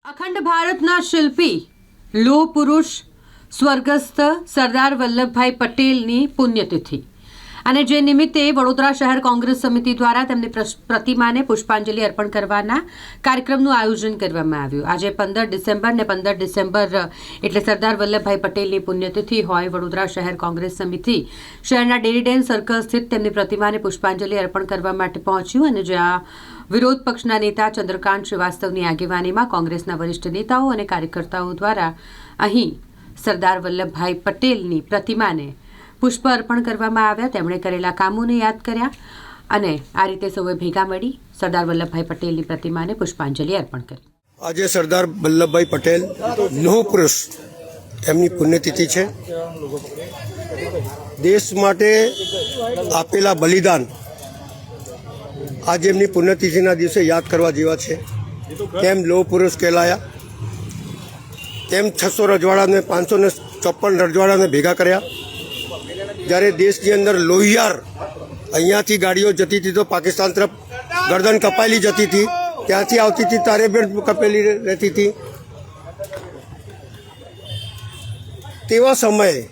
અખંડ ભારતના શિલ્પી લોહ પુરુષ સ્વર્ગસ્થ સરદાર વલ્લભભાઈ પટેલની પુણ્યતિથિ અને જે નિમિત્તે વડોદરા શહેર કોંગ્રેસ સમિતિ દ્વારા તેમની પ્રતિમાને પુષ્પાંજલિ અર્પણ કરવાના કાર્યક્રમનું આયોજન કરવામાં આવ્યું। આજે 15 ડિસેમ્બર ને 15 ડિસેમ્બર એટલે સરદાર વલ્લભભાઈ પટેલની પુણ્યતિથિ હોય વડોદરા શહેર કોંગ્રેસ સમિતિ શહેરના ડેરીડેન સર્કલ સ્થિત તેમની પ્રતિમાને પુષ્પાંજલિ અર્પણ કરવા માટે પહોંચ્યું અને જ્યાં વિરોધ પક્ષના નેતા ચંદ્રકાંત શ્રીવાસ્તવની આગેવાનીમાં કોંગ્રેસના વરિષ્ઠ નેતાઓ અને કાર્યકર્તાઓ દ્વારા અહીં સરદાર વલ્લભભાઈ પટેલની પ્રતિમાને પુષ્પ અર્પણ કરવામાં આવ્યા। તેમણે કરેલા કામોને યાદ કર્યા અને આ રીતે સૌએ ભેગા મળી સરદાર વલ્લભભાઈ પટેલની પ્રતિમાને પુષ્પાંજલિ અર્પણ કરી। આજે સરદાર વલ્લભભાઈ પટેલ લોહ પુરુષ એમની પુણ્યતિથિ છે। દેશ માટે આપેલા બલિદાન આજે એમની પુણ્યતિથિના દિવસે યાદ કરવા જેવા છે। કેમ લોહ પુરુષ કહેલાયા, કેમ 600 રજવાડાને 554 રજવાડાને ભેગા કર્યા। જ્યારે દેશની અંદર લોહિયાર અહીંયાથી ગાડીઓ જતી હતી તો પાકિસ્તાન તરફ ગરદન કપાયેલી જતી હતી, ત્યાંથી આવતી હતી તારે પણ કપેલી રહેતી હતી। તેવા સમયે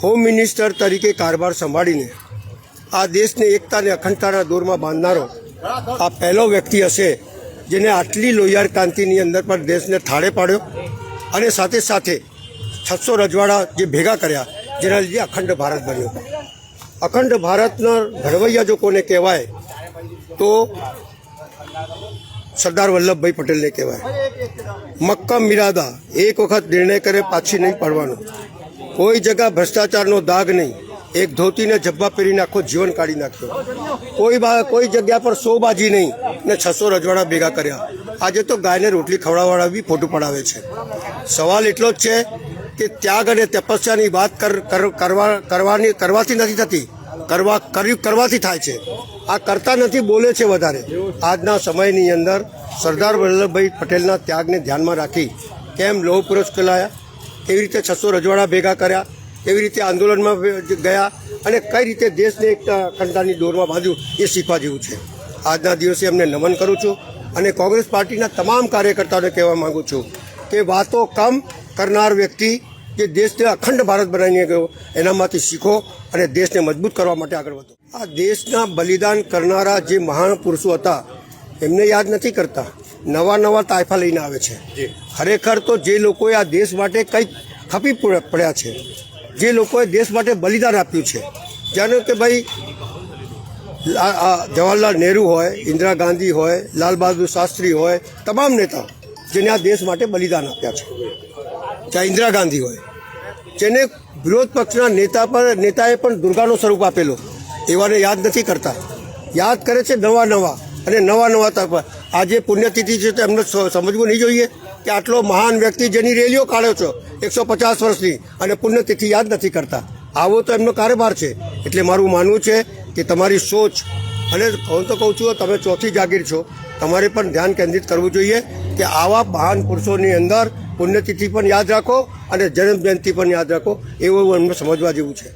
હોમ મિનિસ્ટર તરીકે કારભાર સંભાળીને આ દેશને એકતા અને અખંડતાના દોરમાં બાંધનારો આ પહેલો વ્યક્તિ હશે જેને આટલી લોહિયાર ક્રાંતિની અંદર પણ દેશને થાળે પાડ્યો અને સાથે સાથે 600 રજવાડા જે ભેગા કર્યા જેના લીધે અખંડ ભારત બન્યો। અખંડ ભારતના ઘડવૈયા જો કોને કહેવાય તો સરદાર વલ્લભભાઈ પટેલને કહેવાય। મક્કમ ઇરાદા, એક વખત નિર્ણય કરે પાછી નહીં પડવાનો, કોઈ જગ્યા ભ્રષ્ટાચારનો દાગ નહીં, એક ધોતીને જબ્બા પહેરીને આખો જીવન કાઢી નાખ્યો, કોઈ જગ્યા પર શોબાજી નહીં ને 600 રજવાડા ભેગા કર્યા। આજે તો ગાયને રોટલી ખવડાવવાળા બી ફોટો પડાવે છે। સવાલ એટલો જ છે કે ત્યાગ અને તપસ્યાની વાત કરવાથી નથી થતી, કરવાથી થાય છે। આ કરતા નથી, બોલે છે વધારે। આજના સમયની અંદર સરદાર વલ્લભભાઈ પટેલના ત્યાગને ધ્યાનમાં રાખી કેમ લોહ પુરુષ કહેલાયા, કેવી રીતે 600 રજવાડા ભેગા કર્યા, કેવી રીતે આંદોલનમાં ગયા અને કઈ રીતે દેશને એક અખંડતાની દોરમાં બાંધ્યું એ શીખવા જેવું છે। આજના દિવસે એમને નમન કરું છું અને કોંગ્રેસ પાર્ટીના તમામ કાર્યકર્તાઓને કહેવા માગું છું કે વાતો કમ કરનાર વ્યક્તિ જે દેશને અખંડ ભારત બનાવીને ગયો એનામાંથી શીખો અને દેશને મજબૂત કરવા માટે આગળ વધો। આ દેશના બલિદાન કરનારા જે મહાન પુરુષો હતા એમને યાદ નથી કરતા, નવા તાયફા લઈને આવે છે। ખરેખર તો જે લોકોએ આ દેશ માટે કંઈક ખપી પડ્યા છે, જે લોકોએ દેશ માટે બલિદાન આપ્યું છે, જાણો કે ભાઈ જવાહરલાલ નહેરુ હોય, ઇન્દિરા ગાંધી હોય, લાલ બહાદુર શાસ્ત્રી હોય, તમામ નેતાઓ જેને આ દેશ માટે બલિદાન આપ્યા છે। ચાહે ઇન્દિરા ગાંધી હોય જેને વિરોધ પક્ષના નેતાએ પણ દુર્ગાનો સ્વરૂપ આપેલો, એવાને યાદ નથી કરતા, યાદ કરે છે નવા અને નવા તક। આજે પુણ્યતિથિ છે તો એમને સમજવું નહીં જોઈએ કે આટલો મહાન વ્યક્તિ જેની રેલીઓ કાઢ્યો છો 150 વર્ષની અને પુણ્યતિથિ યાદ નથી કરતા, આવો તો એમનો કારોબાર છે। એટલે મારું માનવું છે કે તમારી સોચ, અને હું તો કહું છું તમે ચોથી જાગીર છો, તમારે પણ ધ્યાન કેન્દ્રિત કરવું જોઈએ કે આવા મહાન પુરુષોની અંદર પુણ્યતિથિ પણ યાદ રાખો અને જન્મ જયંતિ પણ યાદ રાખો, એવું એમને સમજવા જેવું છે।